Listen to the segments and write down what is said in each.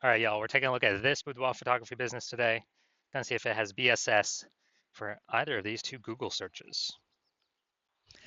All right, y'all, we're taking a look at this boudoir photography business today. Gonna see if it has BSS for either of these two Google searches.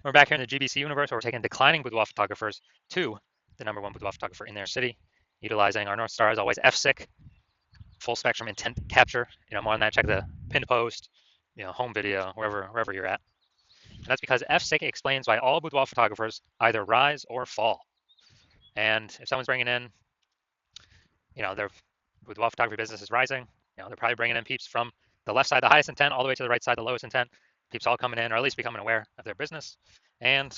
We're back here in the GBC universe where we're taking declining boudoir photographers to the #1 boudoir photographer in their city, utilizing our North Star as always, FSIC, full spectrum intent capture. More on that, check the pinned post, home video, wherever you're at. And that's because FSIC explains why all boudoir photographers either rise or fall. And if someone's bringing in, their boudoir photography business is rising, they're probably bringing in peeps from the left side, the highest intent, all the way to the right side, the lowest intent. Peeps all coming in, or at least becoming aware of their business. And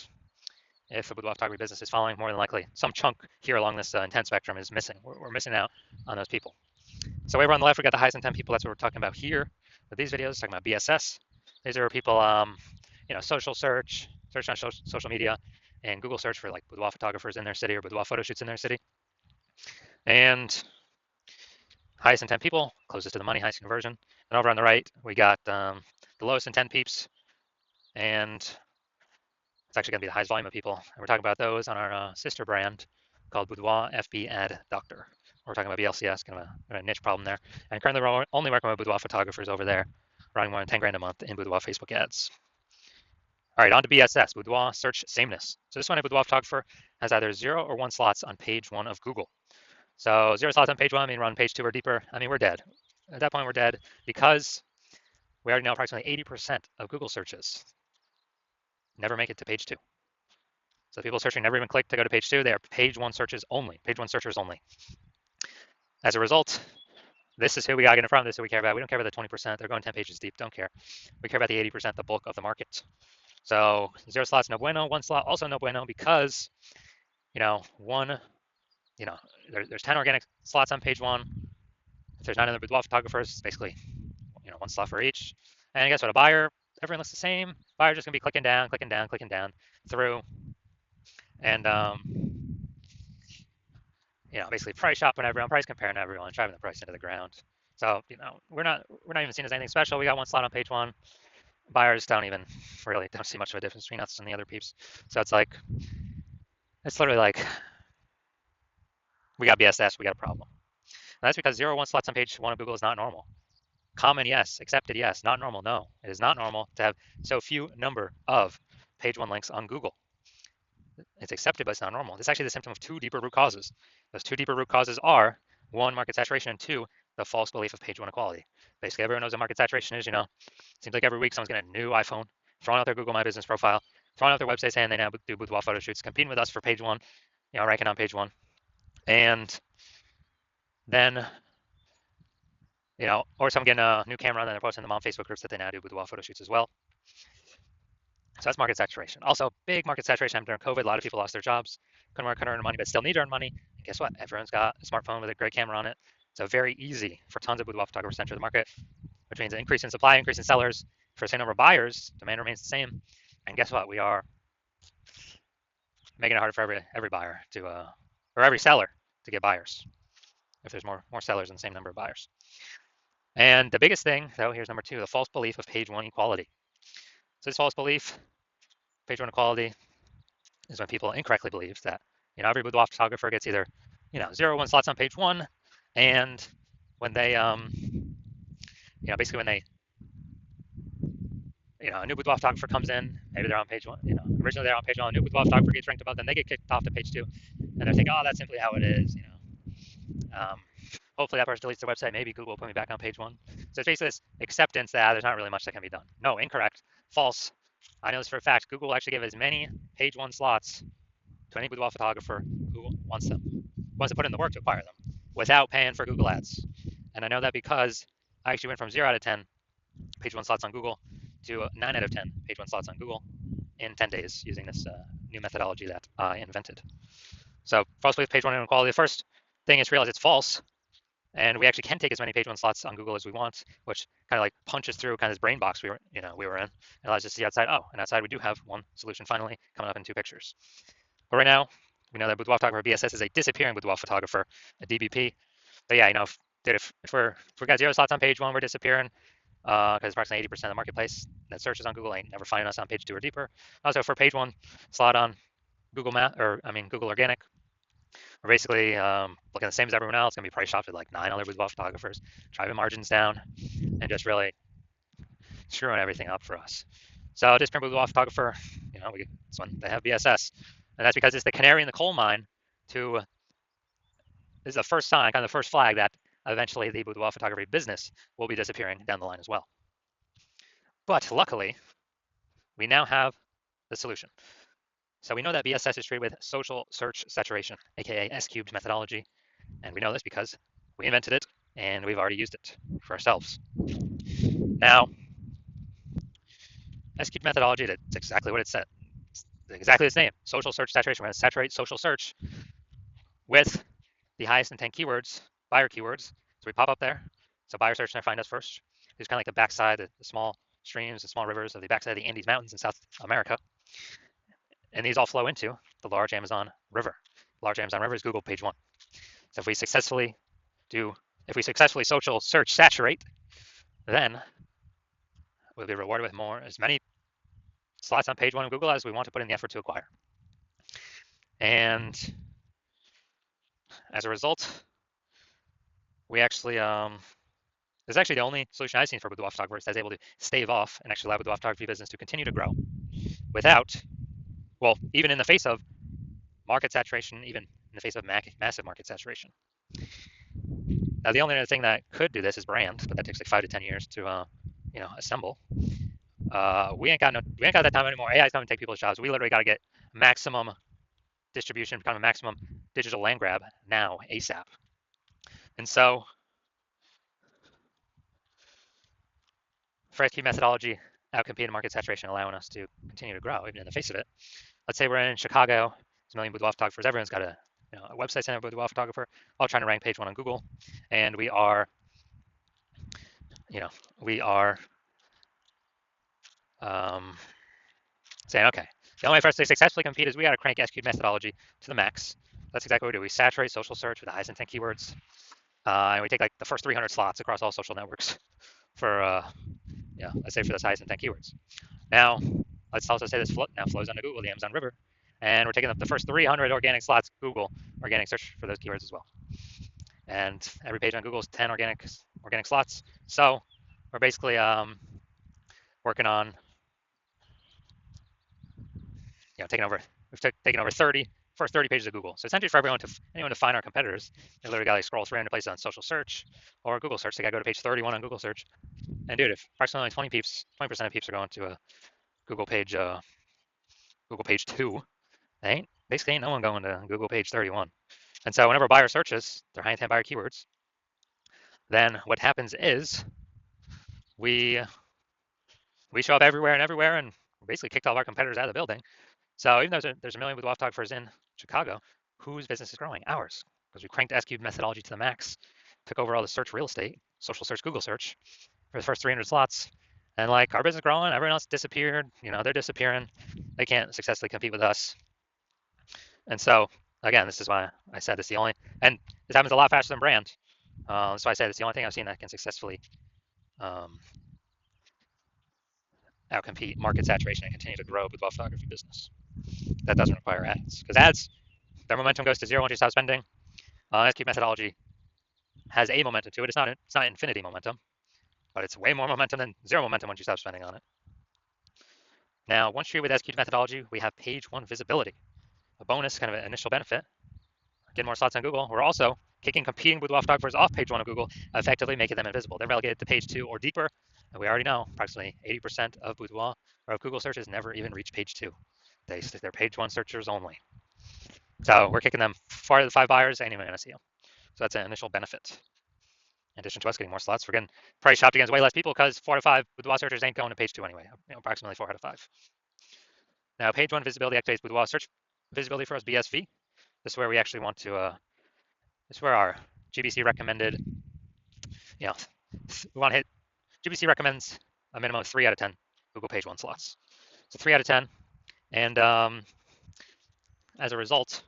if the boudoir photography business is falling, more than likely some chunk here along this intent spectrum is missing. We're missing out on those people. So over on the left, we got the highest intent people. That's what we're talking about here with these videos, talking about BSS. These are people, social search on social media, and Google search for like boudoir photographers in their city or boudoir photo shoots in their city. And highest intent people, closest to the money, highest conversion. And over on the right, we got the lowest intent peeps, and it's actually going to be the highest volume of people. And we're talking about those on our sister brand called Boudoir FB Ad Doctor. We're talking about BLCS, kind of a niche problem there. And currently, we're only working with boudoir photographers over there, running more than 10 grand a month in boudoir Facebook ads. All right, on to BSS, boudoir search sameness. So this one, a boudoir photographer has either 0 or 1 slots on page 1 of Google. So 0 slots on page 1, I mean, we're on page 2 or deeper. I mean, we're dead. At that point, we're dead because we already know approximately 80% of Google searches never make it to page 2. So people searching never even click to go to page 2. They are page 1 searches only, page 1 searchers only. As a result, this is who we got to get in front of. This is who we care about. We don't care about the 20%. They're going 10 pages deep. Don't care. We care about the 80%, the bulk of the market. So 0 slots, no bueno. 1 slot, also no bueno, because, there's 10 organic slots on page 1. If there's 9 other boudoir photographers, it's basically, 1 slot for each. And guess what? A buyer, everyone looks the same. Buyer's just going to be clicking down through. And, basically price shopping everyone, price comparing everyone, driving the price into the ground. So, we're not even seen as anything special. We got 1 slot on page 1. Buyers don't see much of a difference between us and the other peeps. So it's literally like, we got BSS, we got a problem. And that's because 0 1 slots on page 1 of Google is not normal. Common, yes. Accepted, yes. Not normal, no. It is not normal to have so few number of page 1 links on Google. It's accepted, but it's not normal. This is actually the symptom of 2 deeper root causes. Those 2 deeper root causes are 1, market saturation, and 2, the false belief of page 1 equality. Basically, everyone knows what market saturation is. Seems like every week someone's getting a new iPhone, throwing out their Google My Business profile, throwing out their website saying they now do boudoir photo shoots, competing with us for page 1, ranking on page 1. And then, or someone getting a new camera and then they're posting them on Facebook groups that they now do boudoir photo shoots as well. So that's market saturation. Also, big market saturation during COVID. A lot of people lost their jobs, couldn't earn money, but still need to earn money. And guess what? Everyone's got a smartphone with a great camera on it. So very easy for tons of boudoir photographers to enter the market, which means an increase in supply, increase in sellers. For the same number of buyers, demand remains the same. And guess what? We are making it harder for every buyer or every seller to get buyers if there's more sellers than the same number of buyers. And the biggest thing, though, here's number 2, the false belief of page 1 equality. So this false belief, page 1 equality, is when people incorrectly believe that, every boudoir photographer gets either, 0 1 slots on page 1, and when they, basically when they, a new boudoir photographer comes in, maybe they're on page 1, originally they're on page 1, a new boudoir photographer gets ranked above, then they get kicked off to page 2, and they're thinking, oh, that's simply how it is, hopefully that person deletes their website, maybe Google will put me back on page 1. So it's basically this acceptance that there's not really much that can be done. No, incorrect, false. I know this for a fact. Google will actually give as many page 1 slots to any boudoir photographer who wants to put in the work to acquire them without paying for Google ads. And I know that because I actually went from 0 out of 10 page 1 slots on Google to 9 out of 10 page 1 slots on Google in 10 days using this new methodology that I invented. So false belief, page 1 inequality. The first thing is to realize it's false. And we actually can take as many page 1 slots on Google as we want, which kind of like punches through kind of this brain box we were in. It allows us to see outside. Oh, and outside we do have one solution finally coming up in 2 pictures. But right now, we know that boudoir photographer BSS is a disappearing boudoir photographer, a DBP. But yeah, if we got 0 slots on page 1, we're disappearing because approximately 80% of the marketplace that searches on Google ain't never finding us on page 2 or deeper. Also, for page 1 slot on Google Organic, We're basically looking the same as everyone else. Going to be price shopped with like 9 other boudoir photographers, driving margins down, and just really screwing everything up for us. So this print boudoir photographer, this one they have BSS, and that's because it's the canary in the coal mine. To This is the first sign, kind of the first flag that eventually the boudoir photography business will be disappearing down the line as well. But luckily, we now have the solution. So we know that BSS is treated with social search saturation, aka S cubed methodology, and we know this because we invented it and we've already used it for ourselves. Now, S cubed methodology, that's exactly what it said. It's exactly the same. Social search saturation. We're going to saturate social search with the highest intent keywords, buyer keywords. So we pop up there. So buyer search and find us first. It's kind of like the backside, the small streams, the small rivers of the backside of the Andes Mountains in South America. And these all flow into the large Amazon River. The large Amazon River is Google page 1. So if we successfully social search saturate, then we'll be rewarded with as many slots on page 1 of Google as we want to put in the effort to acquire. And as a result, we actually, this is actually the only solution I've seen for boudoir photographers that's able to stave off and actually allow boudoir photography business to continue to grow without, even in the face of market saturation, even in the face of massive market saturation. Now, the only other thing that could do this is brand, but that takes like 5 to 10 years to, assemble. We ain't got that time anymore. AI is coming to take people's jobs. We literally got to get maximum distribution, kind of a maximum digital land grab now, ASAP. And so, FredKey methodology outcompeted market saturation, allowing us to continue to grow even in the face of it. Let's say we're in Chicago. There's a million boudoir photographers. Everyone's got a website center boudoir photographer, all trying to rank page 1 on Google, and we are saying, okay, the only way for us to successfully compete is we got to crank SQ methodology to the max. That's exactly what we do. We saturate social search with the highest intent keywords, and we take like the first 300 slots across all social networks for, let's say for those highest intent keywords. Now, let's also say this now flows onto Google, the Amazon River, and we're taking up the first 300 organic slots, Google organic search for those keywords as well. And every page on Google is 10 organic slots. So we're basically working on we've taken over 30 first 30 pages of Google. So essentially for anyone to find our competitors, they literally got to scroll through random places on social search or Google search. They got to go to page 31 on Google search. And dude, if approximately 20% of peeps are going to a Google page 2, basically ain't no one going to Google page 31. And so whenever a buyer searches their high intent buyer keywords, then what happens is we show up everywhere, and basically kicked all of our competitors out of the building. So even though there's a million boudoir photographers in Chicago, whose business is growing? Ours, because we cranked S cubed methodology to the max, took over all the search real estate, social search, Google search, for the first 300 slots, and like our business growing, everyone else disappeared. They're disappearing. They can't successfully compete with us. And so again, this is why I said it's the only, and this happens a lot faster than brand. So I said it's the only thing I've seen that can successfully outcompete market saturation and continue to grow boudoir photography business. That doesn't require ads, because ads, their momentum goes to zero once you stop spending. SQ methodology has a momentum to it. It's not infinity momentum, but it's way more momentum than zero momentum once you stop spending on it. Now, once you're with SQ methodology, we have page 1 visibility, a bonus, kind of an initial benefit. Getting more slots on Google. We're also kicking competing boudoir photographers off page 1 of Google, effectively making them invisible. They're relegated to page 2 or deeper, and we already know approximately 80% of boudoir or of Google searches never even reach page 2. They're page 1 searchers only. So we're kicking them 4 out of the 5 buyers ain't even gonna see them. So that's an initial benefit. In addition to us getting more slots, we're getting price shopped against way less people because 4 out of 5 boudoir searchers ain't going to page 2 anyway. Approximately 4 out of 5. Now, page 1 visibility activates boudoir search visibility for us, BSV. This is where we actually want to. This is where our GBC recommended. We want to hit. GBC recommends a minimum of 3 out of 10 Google page 1 slots. So 3 out of 10, and as a result,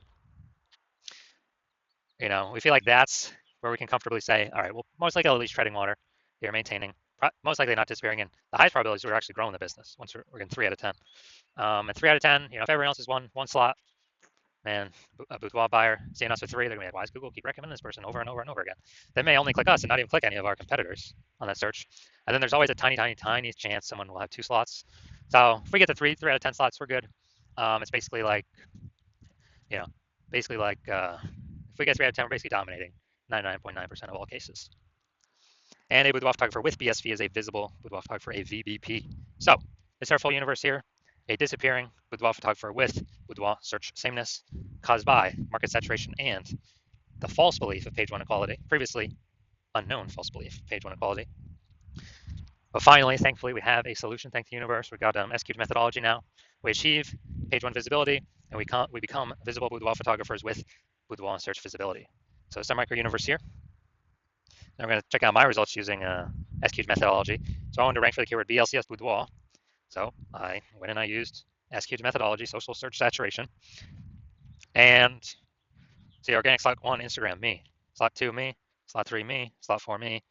we feel like that's where we can comfortably say, all right, well, most likely at least treading water here, maintaining, most likely not disappearing, and the highest probability is we're actually growing the business once we're getting 3 out of 10. And 3 out of 10, if everyone else is one slot, man, a boudoir buyer seeing us with 3, they're gonna be like, why does Google keep recommending this person over and over and over again? They may only click us and not even click any of our competitors on that search. And then there's always a tiny, tiny, tiny chance someone will have 2 slots. So if we get to 3 out of 10 slots, we're good. It's basically like, you know, basically like if we get 3 out of 10, we're basically dominating 99.9% of all cases. And a boudoir photographer with BSV is a visible boudoir photographer, a VBP. So it's our full universe here. A disappearing boudoir photographer with boudoir search sameness caused by market saturation and the false belief of page 1 equality, previously unknown false belief, page 1 equality. But finally, thankfully, we have a solution. Thank the universe. We've got SQ'd methodology now. We achieve page 1 visibility, and we become visible boudoir photographers with boudoir search visibility. So it's our micro universe here. Now we're going to check out my results using SQ'd methodology. So I wanted to rank for the keyword BLCS boudoir. So I went and I used SQ'd methodology, social search saturation. And see, organic slot 1, Instagram, me. Slot 2, me. Slot 3, me. Slot 4, me.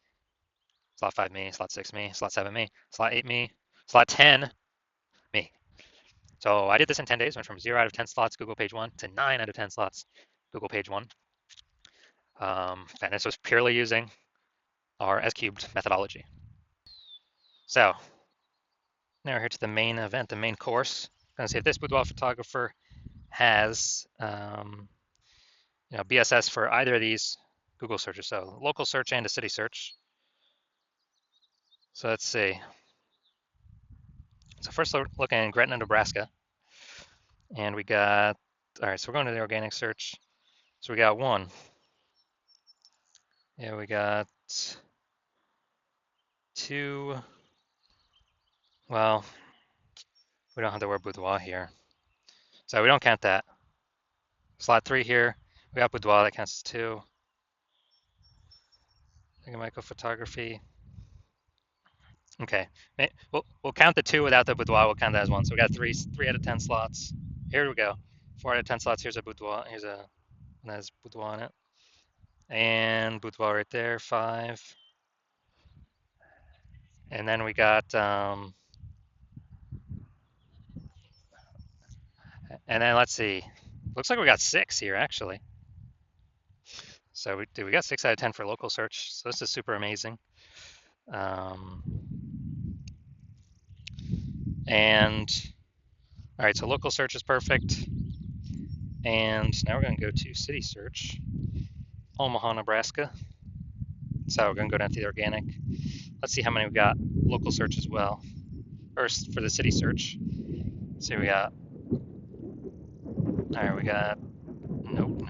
Slot 5, me. Slot 6, me. Slot 7, me. Slot 8, me. Slot 10, me. So I did this in 10 days, went from 0 out of 10 slots Google page 1 to 9 out of 10 slots Google page 1. And this was purely using our S-cubed methodology. So now we're here to the main event, the main course. I'm going to see if this boudoir photographer has BSS for either of these Google searches, so local search and a city search. So let's see. So first looking in Gretna, Nebraska, and we got, all right, so we're going to the organic search. So we got 1. Yeah, we got 2. Well, we don't have the word boudoir here, so we don't count that. Slot 3 here, we got boudoir, that counts as 2. Micro photography. Okay, we'll count the 2 without the boudoir. We'll count that as 1. So we got 3 out of 10 slots. Here we go. 4 out of 10 slots. Here's a boudoir. Here's a one that has boudoir on it, and boudoir right there. 5. And then we got and then let's see. Looks like we got 6 here actually. So we got 6 out of 10 for local search. So this is super amazing. And all right, so local search is perfect. And now we're going to go to city search, Omaha, Nebraska. So we're going to go down to the organic. Let's see how many we got local search as well. First, for the city search. So we got, all right, we got, nope,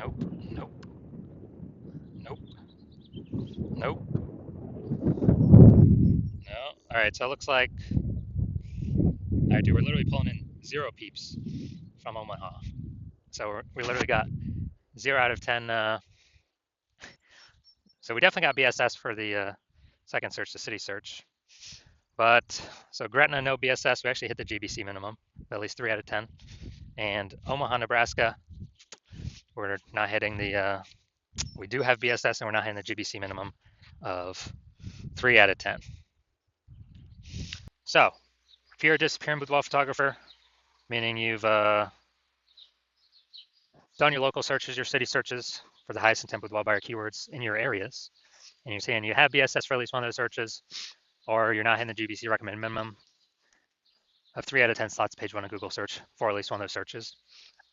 no. All right, so it looks like, all right, dude, we're literally pulling in 0 peeps from Omaha. So we literally got 0 out of 10. So we definitely got BSS for the second search, the city search. But so Gretna, no BSS. We actually hit the GBC minimum, at least 3 out of 10. And Omaha, Nebraska, we're not hitting the, we do have BSS and we're not hitting the GBC minimum of 3 out of 10. So if you're a disappearing boudoir photographer, meaning you've done your local searches, your city searches for the highest intent boudoir buyer keywords in your areas, and you're saying you have BSS for at least one of those searches, or you're not hitting the GBC recommended minimum of 3 out of 10 slots page 1 of Google search for at least one of those searches,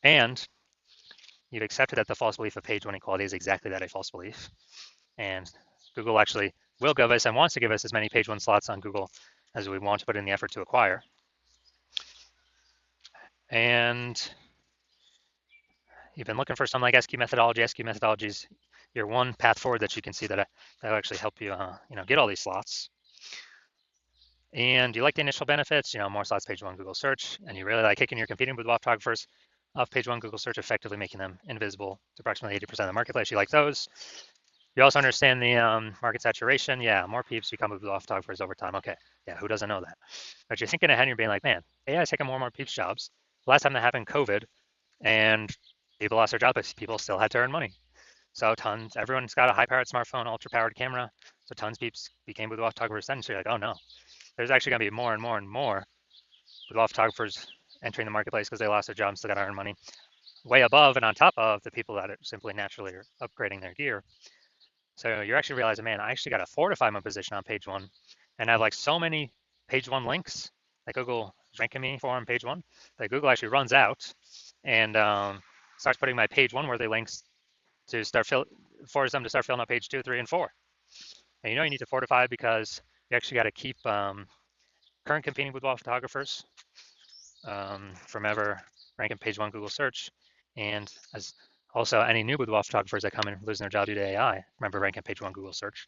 and you've accepted that the false belief of page 1 equality is exactly that, a false belief, and Google actually will give us and wants to give us as many page 1 slots on Google as we want to put in the effort to acquire. And you've been looking for some like SQ methodology. SQ methodology is your one path forward that you can see that will actually help you, get all these slots. And you like the initial benefits, more slots page 1 Google search, and you really like kicking your competing boudoir photographers off page 1 Google search, effectively making them invisible to approximately 80% of the marketplace. You like those. You also understand the market saturation. Yeah, more peeps become boudoir photographers over time. Okay, yeah, who doesn't know that? But you're thinking ahead and you're being like, man, AI is taking more and more peeps jobs. Last time that happened, COVID, and people lost their jobs, but people still had to earn money. So everyone's got a high-powered smartphone, ultra-powered camera. So tons of peeps became boudoir photographers then. So you're like, oh no, there's actually going to be more and more and more boudoir photographers entering the marketplace because they lost their jobs, still got to earn money. way above and on top of the people that are simply naturally are upgrading their gear. So you're actually realizing, man, I actually got to fortify my position on page one, and I have like so many page one links that Google is ranking me for on page one that Google actually runs out and starts putting my page one worthy links to force them to start filling up page two, three, and four. And you need to fortify because you actually got to keep current competing boudoir photographers from ever ranking page one Google search, and as also any new boudoir photographers that come in losing their job due to AI, remember ranking page one Google search.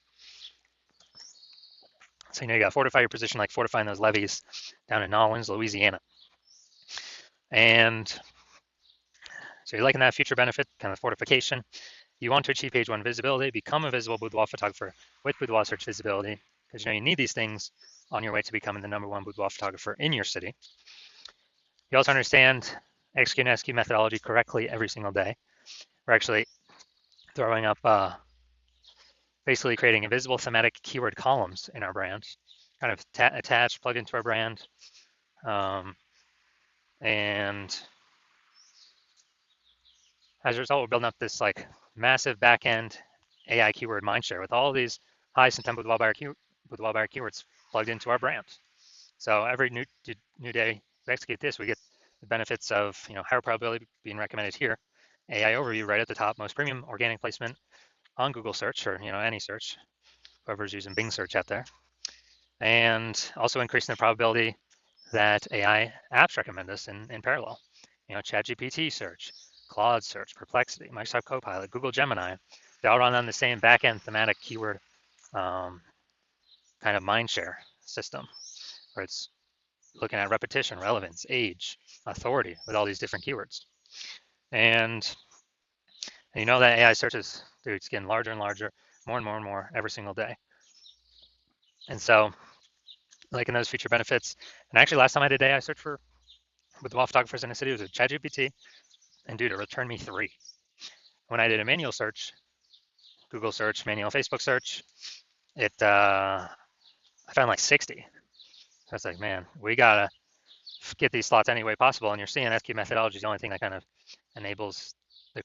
So you got to fortify your position, like fortifying those levees down in Nolens, Louisiana. And so you're liking that future benefit, kind of fortification. You want to achieve page one visibility, become a visible boudoir photographer with boudoir search visibility, because you need these things on your way to becoming the #1 boudoir photographer in your city. You also understand execute and execute methodology correctly every single day. We're actually throwing up basically creating invisible thematic keyword columns in our brand, kind of attached, plugged into our brand. And as a result, we're building up this like massive backend AI keyword mindshare with all these high intent boudoir buyer keywords plugged into our brand. So every new day we execute this, we get the benefits of higher probability being recommended here, AI overview right at the top, most premium organic placement on Google search or any search, whoever's using Bing search out there, and also increasing the probability that AI apps recommend us in parallel. ChatGPT search, Claude search, Perplexity, Microsoft Copilot, Google Gemini, they all run on the same backend thematic keyword kind of mindshare system, where it's looking at repetition, relevance, age, authority with all these different keywords. And that AI searches, dude, it's getting larger and larger, more and more and more every single day. And so, like in those feature benefits, and actually last time I did AI search with the photographers in the city, it was with ChatGPT, and dude, it returned me 3. When I did a manual search, Google search, manual Facebook search, I found like 60. So I was like, man, we gotta get these slots any way possible. And you're seeing SQ methodology is the only thing that kind of enables the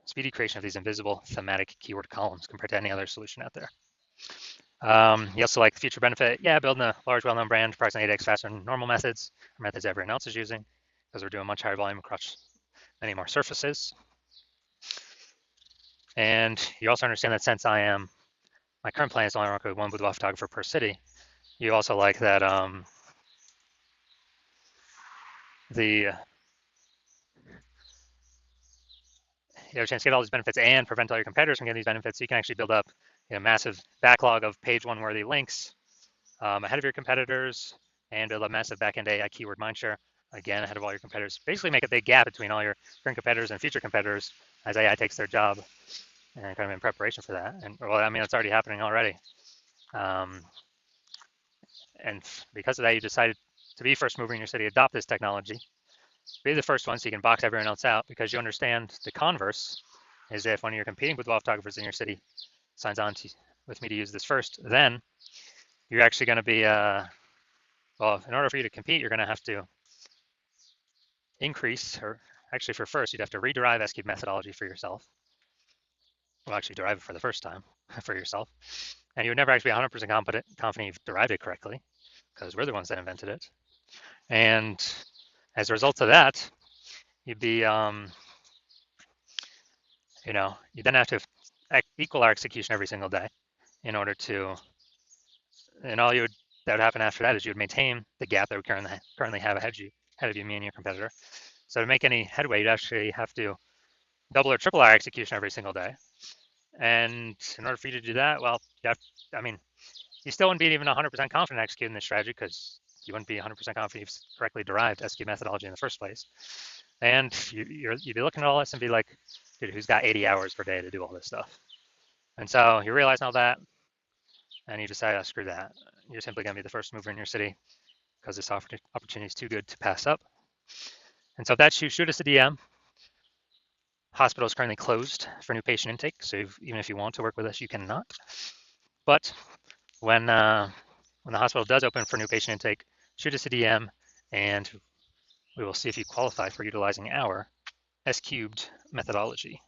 speedy creation of these invisible thematic keyword columns compared to any other solution out there. You also like the future benefit, building a large, well-known brand approximately 8x faster than normal methods or methods everyone else is using, because we're doing much higher volume across many more surfaces. And you also understand that since my current plan is to only work with one boudoir photographer per city, you also like that you have a chance to get all these benefits and prevent all your competitors from getting these benefits. So you can actually build up a massive backlog of page one worthy links ahead of your competitors and build a massive backend AI keyword mindshare, again, ahead of all your competitors. Basically make a big gap between all your current competitors and future competitors as AI takes their job, and kind of in preparation for that. And it's already happening already. And because of that, you decided to be first mover in your city, adopt this technology, be the first one so you can box everyone else out, because you understand the converse is if one of your competing boudoir photographers in your city signs on with me to use this first, then you're actually going to be, in order for you to compete, you're going to have to increase, or actually for first, you'd have to rederive SQ methodology for yourself. Well, actually derive it for the first time for yourself. And you would never actually be 100% confident you've derived it correctly, because we're the ones that invented it. And as a result of that, you'd be, you then have to equal our execution every single day in order to, and that would happen after that is you would maintain the gap that we currently have ahead of you, me and your competitor. So to make any headway, you'd actually have to double or triple our execution every single day. And in order for you to do that, well, you still wouldn't be even 100% confident executing this strategy, because you wouldn't be 100% confident you've correctly derived SQ methodology in the first place. And you'd be looking at all this and be like, dude, who's got 80 hours per day to do all this stuff? And so you realize all that, and you decide, oh, screw that. You're simply going to be the first mover in your city, because this opportunity is too good to pass up. And so if that's you, shoot us a DM. Hospital is currently closed for new patient intake, so even if you want to work with us, you cannot. But when the hospital does open for new patient intake, shoot us a DM, and We will see if you qualify for utilizing our S cubed methodology.